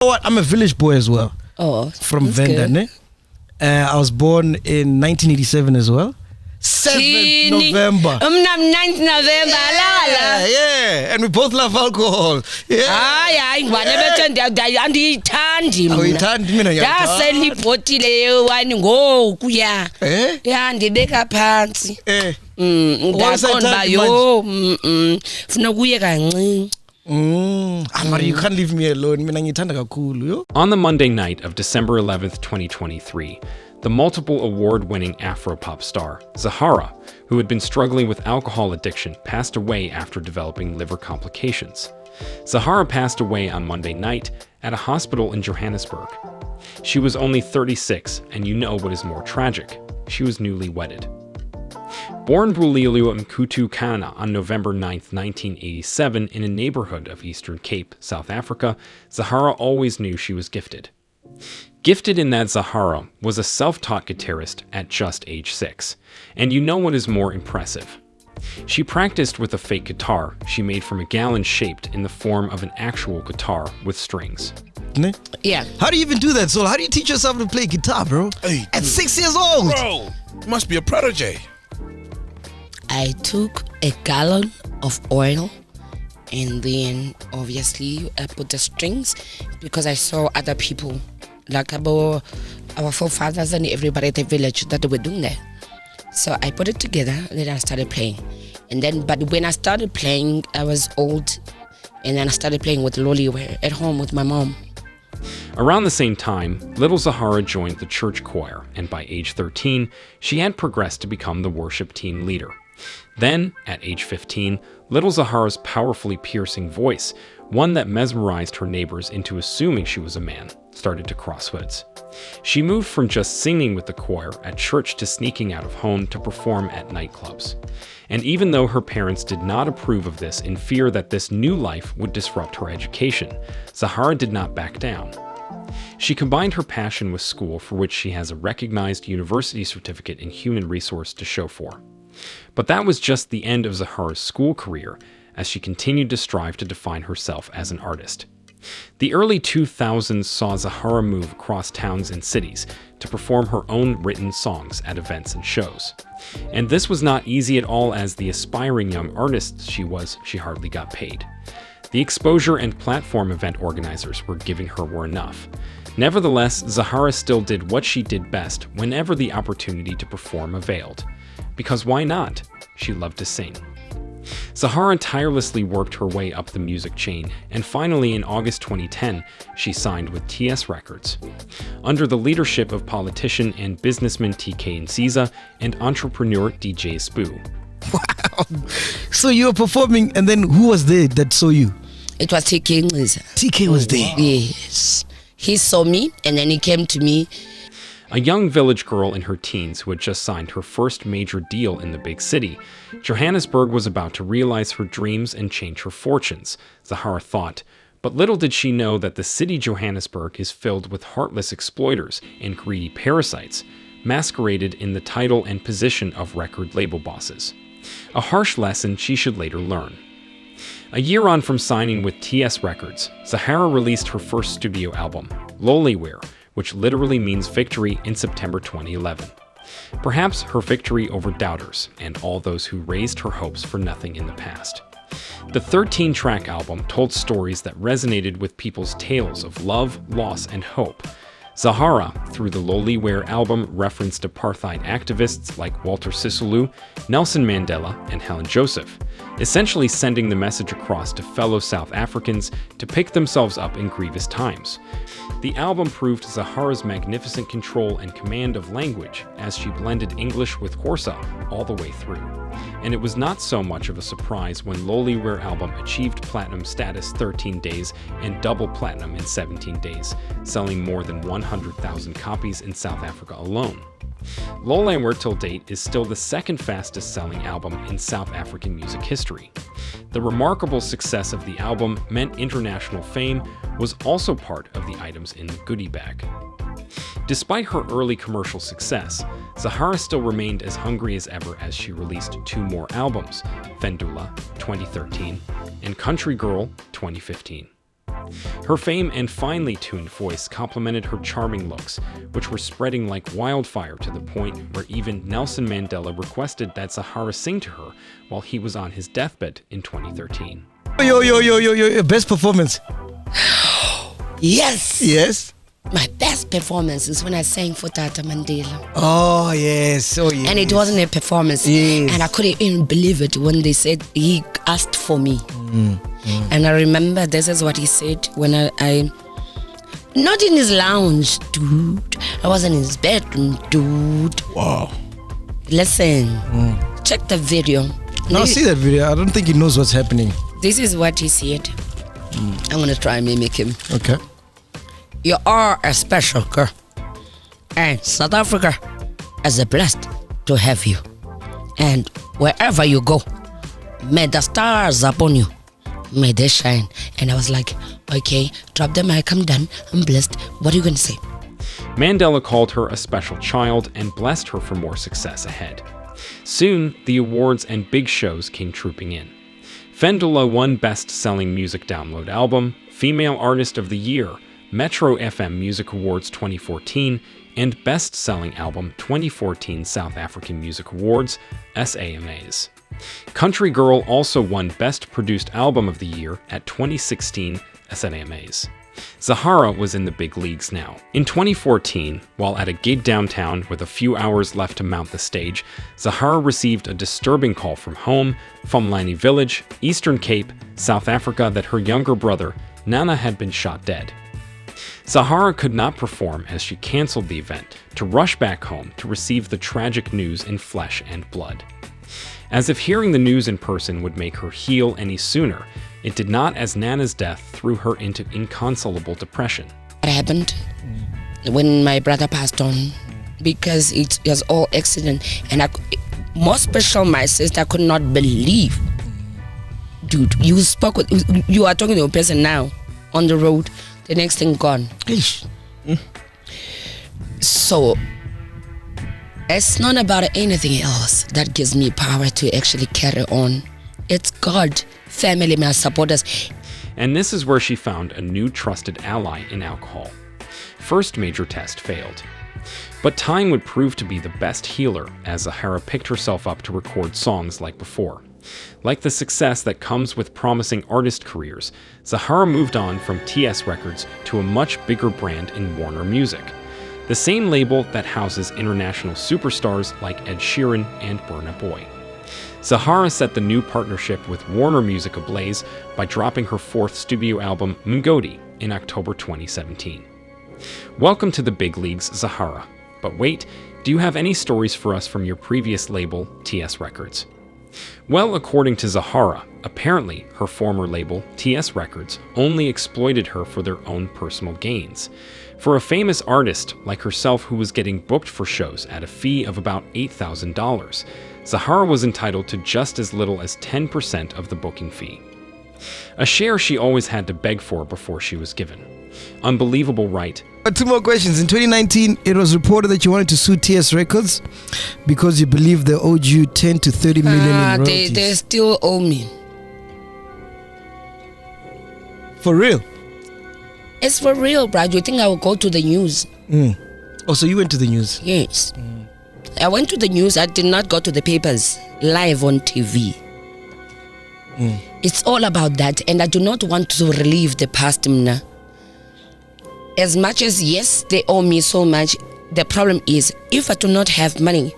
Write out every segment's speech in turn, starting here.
What? I'm a village boy as well. Oh, from Venda, ne? I was born in 1987 as well. 7th November. 9th November. Yeah. And we both love alcohol. Yeah. Hayi andiyithandi Awuyithandi mina ngiyayithanda. Ndasela ibhotile ye-wine ngoku ya. Ya ndibeka phansi. Ngaqonda uba yo funa kuye kancinci. But you can't leave me alone. Mina ngiyithanda kakhulu yo. On the Monday night of December 11th, 2023, the multiple award-winning Afro-pop star, Zahara, who had been struggling with alcohol addiction, passed away after developing liver complications. Zahara passed away on Monday night at a hospital in Johannesburg. She was only 36, and you know what is more tragic. She was newly wedded. Born Bulilio Mkutu Kana on November 9, 1987, in a neighborhood of Eastern Cape, South Africa, Zahara always knew she was gifted. Gifted in that Zahara was a self-taught guitarist at just age 6. And you know what is more impressive? She practiced with a fake guitar she made from a gallon shaped in the form of an actual guitar with strings. Yeah. How do you even do that, Sol? How do you teach yourself to play guitar, bro? Hey, at 6 years old? Bro, you must be a prodigy. I took a gallon of oil and then obviously I put the strings because I saw other people, like our forefathers and everybody at the village that they were doing that. So I put it together and then I started playing. But when I started playing, I was old, and then I started playing with Loli at home with my mom. Around the same time, little Zahara joined the church choir, and by age 13, she had progressed to become the worship team leader. Then, at age 15, little Zahara's powerfully piercing voice, one that mesmerized her neighbors into assuming she was a man, started to cross hoods. She moved from just singing with the choir at church to sneaking out of home to perform at nightclubs. And even though her parents did not approve of this in fear that this new life would disrupt her education, Zahara did not back down. She combined her passion with school, for which she has a recognized university certificate in human resource to show for. But that was just the end of Zahara's school career, as she continued to strive to define herself as an artist. The early 2000s saw Zahara move across towns and cities to perform her own written songs at events and shows. And this was not easy at all, as the aspiring young artist she was, she hardly got paid. The exposure and platform event organizers were giving her were enough. Nevertheless, Zahara still did what she did best whenever the opportunity to perform availed. Because why not? She loved to sing. Zahara tirelessly worked her way up the music chain, and finally in August 2010, she signed with TS Records. Under the leadership of politician and businessman TK Nziza and entrepreneur DJ Spoo. Wow. So you were performing, and then who was there that saw you? It was TK Nziza. TK was there? Yes. He saw me, and then he came to me. A young village girl in her teens who had just signed her first major deal in the big city, Johannesburg was about to realize her dreams and change her fortunes, Zahara thought. But little did she know that the city Johannesburg is filled with heartless exploiters and greedy parasites, masqueraded in the title and position of record label bosses. A harsh lesson she should later learn. A year on from signing with TS Records, Zahara released her first studio album, Loliwear, which literally means victory, in September 2011. Perhaps her victory over doubters and all those who raised her hopes for nothing in the past. The 13-track album told stories that resonated with people's tales of love, loss, and hope. Zahara, through the Loliwear album, referenced apartheid activists like Walter Sisulu, Nelson Mandela, and Helen Joseph, essentially sending the message across to fellow South Africans to pick themselves up in grievous times. The album proved Zahara's magnificent control and command of language, as she blended English with Xhosa all the way through. And it was not so much of a surprise when Loliwear album achieved platinum status 13 days and double platinum in 17 days, selling more than 100,000 copies in South Africa alone. Loliwear till date is still the second fastest selling album in South African music history. The remarkable success of the album meant international fame was also part of the items in the goodie bag. Despite her early commercial success, Zahara still remained as hungry as ever as she released 2 more albums, Fendula, 2013, and Country Girl, 2015. Her fame and finely tuned voice complemented her charming looks, which were spreading like wildfire to the point where even Nelson Mandela requested that Zahara sing to her while he was on his deathbed in 2013. Yo, best performance. Yes. Yes. My best performance is when I sang for Tata Mandela. Oh yes. And it wasn't a performance. Yes. And I couldn't even believe it when they said he asked for me. And I remember this is what he said when I not in his lounge, dude. I was in his bedroom, dude. Wow. Listen, check the video. Now see that video. I don't think he knows what's happening. This is what he said. I'm gonna try and mimic him. Okay. You are a special girl, and South Africa is blessed to have you. And wherever you go, may the stars upon you, may they shine. And I was like, okay, drop the mic, I'm done, I'm blessed. What are you gonna say? Mandela called her a special child and blessed her for more success ahead. Soon, the awards and big shows came trooping in. Fendula won Best-Selling Music Download Album, Female Artist of the Year, Metro FM Music Awards 2014, and Best-Selling Album 2014 South African Music Awards, SAMAs. Country Girl also won Best Produced Album of the Year at 2016 SAMAs. Zahara was in the big leagues now. In 2014, while at a gig downtown with a few hours left to mount the stage, Zahara received a disturbing call from home, Fumlani Village, Eastern Cape, South Africa, that her younger brother, Nana, had been shot dead. Zahara could not perform as she canceled the event to rush back home to receive the tragic news in flesh and blood. As if hearing the news in person would make her heal any sooner, it did not, as Nana's death threw her into inconsolable depression. What happened when my brother passed on? Because it was all accident, and more special, my sister could not believe. Dude, you are talking to a person now on the road. The next thing gone. So it's not about anything else that gives me power to actually carry on. It's God, family, my supporters. And this is where she found a new trusted ally in alcohol. First major test failed. But time would prove to be the best healer as Zahara picked herself up to record songs like before. Like the success that comes with promising artist careers, Zahara moved on from TS Records to a much bigger brand in Warner Music, the same label that houses international superstars like Ed Sheeran and Burna Boy. Zahara set the new partnership with Warner Music ablaze by dropping her fourth studio album, Mngodi, in October 2017. Welcome to the big leagues, Zahara. But wait, do you have any stories for us from your previous label, TS Records? Well, according to Zahara, apparently her former label, TS Records, only exploited her for their own personal gains. For a famous artist like herself who was getting booked for shows at a fee of about $8,000, Zahara was entitled to just as little as 10% of the booking fee. A share she always had to beg for before she was given. Unbelievable, right? Two more questions. In 2019, it was reported that you wanted to sue TS Records because you believe they owed you 10 to 30 million in royalties. They still owe me. For real? It's for real, bro. You think I will go to the news? Oh, so you went to the news? Yes. I went to the news. I did not go to the papers. Live on TV. It's all about that, and I do not want to relive the past, Mna. As much as, yes, they owe me so much, the problem is, if I do not have money,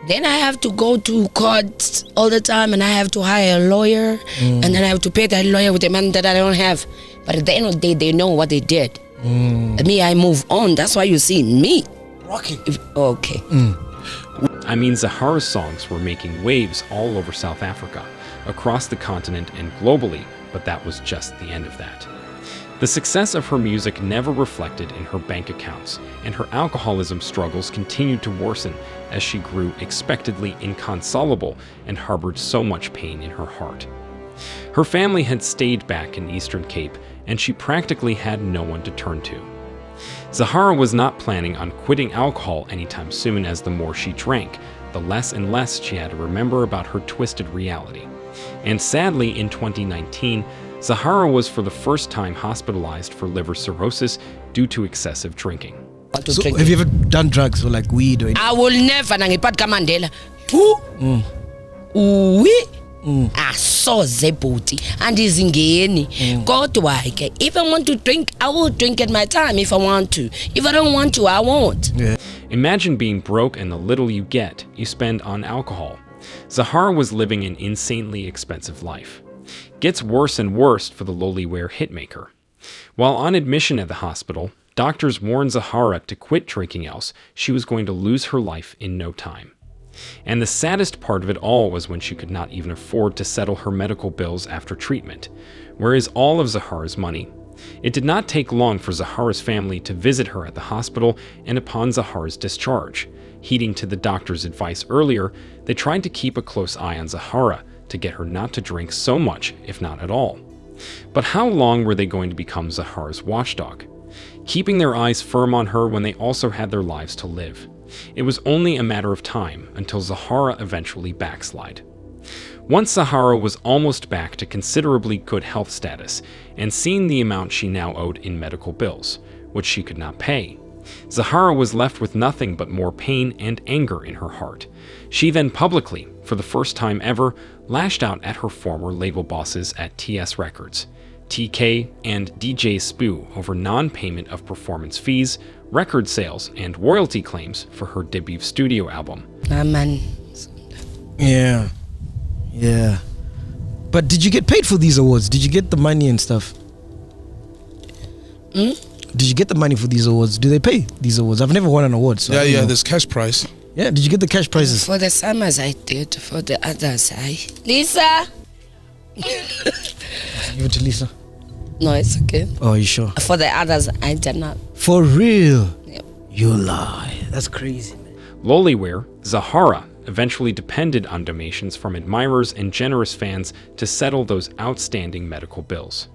then I have to go to court all the time, and I have to hire a lawyer, and then I have to pay that lawyer with the money that I don't have. But at the end of the day, they know what they did. Me, I move on. That's why you see me. Rocking. Okay. I mean, Zahara's songs were making waves all over South Africa, across the continent and globally, but that was just the end of that. The success of her music never reflected in her bank accounts, and her alcoholism struggles continued to worsen as she grew expectedly inconsolable and harbored so much pain in her heart. Her family had stayed back in Eastern Cape, and she practically had no one to turn to. Zahara was not planning on quitting alcohol anytime soon, as the more she drank, the less and less she had to remember about her twisted reality. And sadly, in 2019, Zahara was for the first time hospitalized for liver cirrhosis due to excessive drinking. Want to So drink have it. you ever done drugs or like weed or anything? I will never nangiphat kaMandela. Asoze bhuti andizingeni kodwa ke if I want to drink I will drink at my time if I want to. If I don't want to I won't. Yeah. Imagine being broke and the little you get, you spend on alcohol. Zahara was living an insanely expensive life. Gets worse and worse for the lowly-wear hitmaker. While on admission at the hospital, doctors warned Zahara to quit drinking, else she was going to lose her life in no time. And the saddest part of it all was when she could not even afford to settle her medical bills after treatment. Where is all of Zahara's money? It did not take long for Zahara's family to visit her at the hospital, and upon Zahara's discharge, heeding to the doctor's advice earlier, they tried to keep a close eye on Zahara to get her not to drink so much, if not at all. But how long were they going to become Zahara's watchdog, keeping their eyes firm on her when they also had their lives to live? It was only a matter of time until Zahara eventually backslid. Once Zahara was almost back to considerably good health status and seeing the amount she now owed in medical bills, which she could not pay, Zahara was left with nothing but more pain and anger in her heart. She then publicly, for the first time ever, lashed out at her former label bosses at TS Records, TK and DJ Spoo, over non-payment of performance fees, record sales, and royalty claims for her debut studio album. Man. Yeah. Yeah. But did you get paid for these awards? Did you get the money and stuff? Did you get the money for these awards? Do they pay these awards? I've never won an award. So I don't know. There's cash prize. Yeah, did you get the cash prizes? For the summers I did, for the others I... Lisa! Give it to Lisa. No, it's okay. Oh, you sure? For the others I did not. For real? Yep. You lie. That's crazy, man. Lowly-wear, Zahara eventually depended on donations from admirers and generous fans to settle those outstanding medical bills.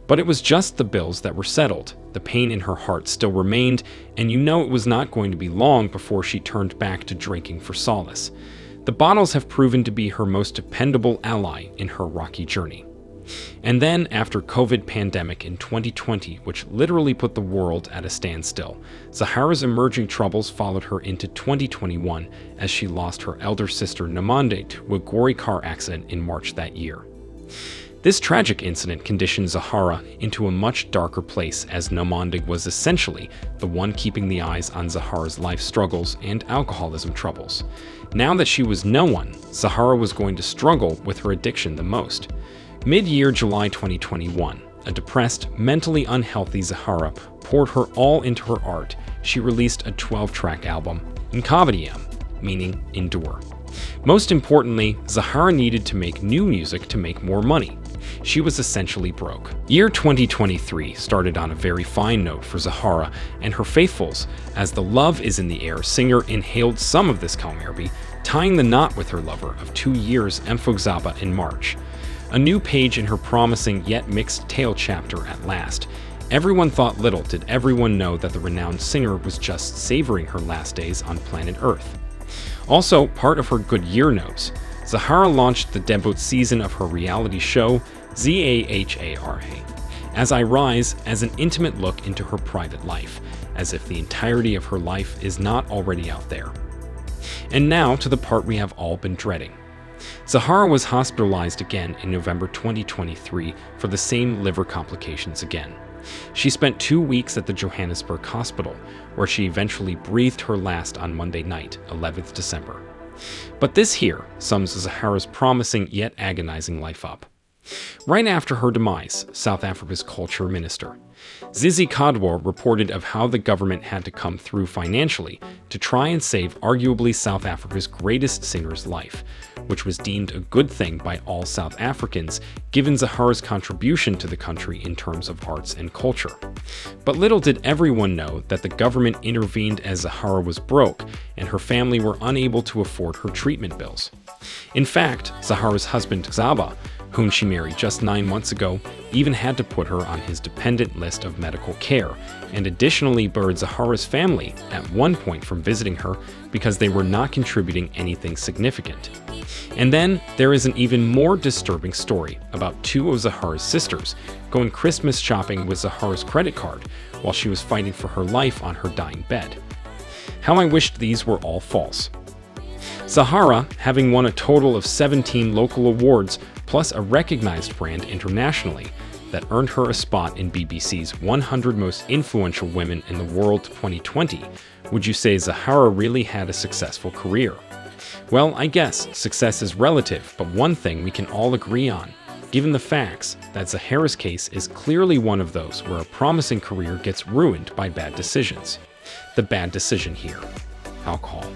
But it was just the bills that were settled. The pain in her heart still remained, and you know it was not going to be long before she turned back to drinking for solace. The bottles have proven to be her most dependable ally in her rocky journey. And then, after COVID pandemic in 2020, which literally put the world at a standstill, Zahara's emerging troubles followed her into 2021 as she lost her elder sister Namande to a gory car accident in March that year. This tragic incident conditioned Zahara into a much darker place, as Namande was essentially the one keeping the eyes on Zahara's life struggles and alcoholism troubles. Now that she was no one, Zahara was going to struggle with her addiction the most. Mid-year July 2021, a depressed, mentally unhealthy Zahara poured her all into her art. She released a 12-track album, Nkavadiam, meaning endure. Most importantly, Zahara needed to make new music to make more money. She was essentially broke. Year 2023 started on a very fine note for Zahara and her faithfuls, as the Love Is in the Air singer inhaled some of this Kalmerbi, tying the knot with her lover of 2 years, Mfogzaba, in March. A new page in her promising yet mixed tale chapter at last. Everyone thought little did everyone know that the renowned singer was just savoring her last days on planet Earth. Also, part of her good year notes, Zahara launched the debut season of her reality show, Zahara, As I Rise, as an intimate look into her private life, as if the entirety of her life is not already out there. And now to the part we have all been dreading. Zahara was hospitalized again in November 2023 for the same liver complications again. She spent 2 weeks at the Johannesburg hospital, where she eventually breathed her last on Monday night, 11th December. But this here sums Zahara's promising yet agonizing life up. Right after her demise, South Africa's culture minister, Zizi Kadwar, reported of how the government had to come through financially to try and save arguably South Africa's greatest singer's life, which was deemed a good thing by all South Africans, given Zahara's contribution to the country in terms of arts and culture. But little did everyone know that the government intervened as Zahara was broke and her family were unable to afford her treatment bills. In fact, Zahara's husband Xaba whom she married just 9 months ago, even had to put her on his dependent list of medical care, and additionally barred Zahara's family at one point from visiting her because they were not contributing anything significant. And then there is an even more disturbing story about two of Zahara's sisters going Christmas shopping with Zahara's credit card while she was fighting for her life on her dying bed. How I wished these were all false. Zahara, having won a total of 17 local awards plus a recognized brand internationally that earned her a spot in BBC's 100 Most Influential Women in the World 2020, would you say Zahara really had a successful career? Well, I guess success is relative, but one thing we can all agree on, given the facts, that Zahara's case is clearly one of those where a promising career gets ruined by bad decisions. The bad decision here: alcohol.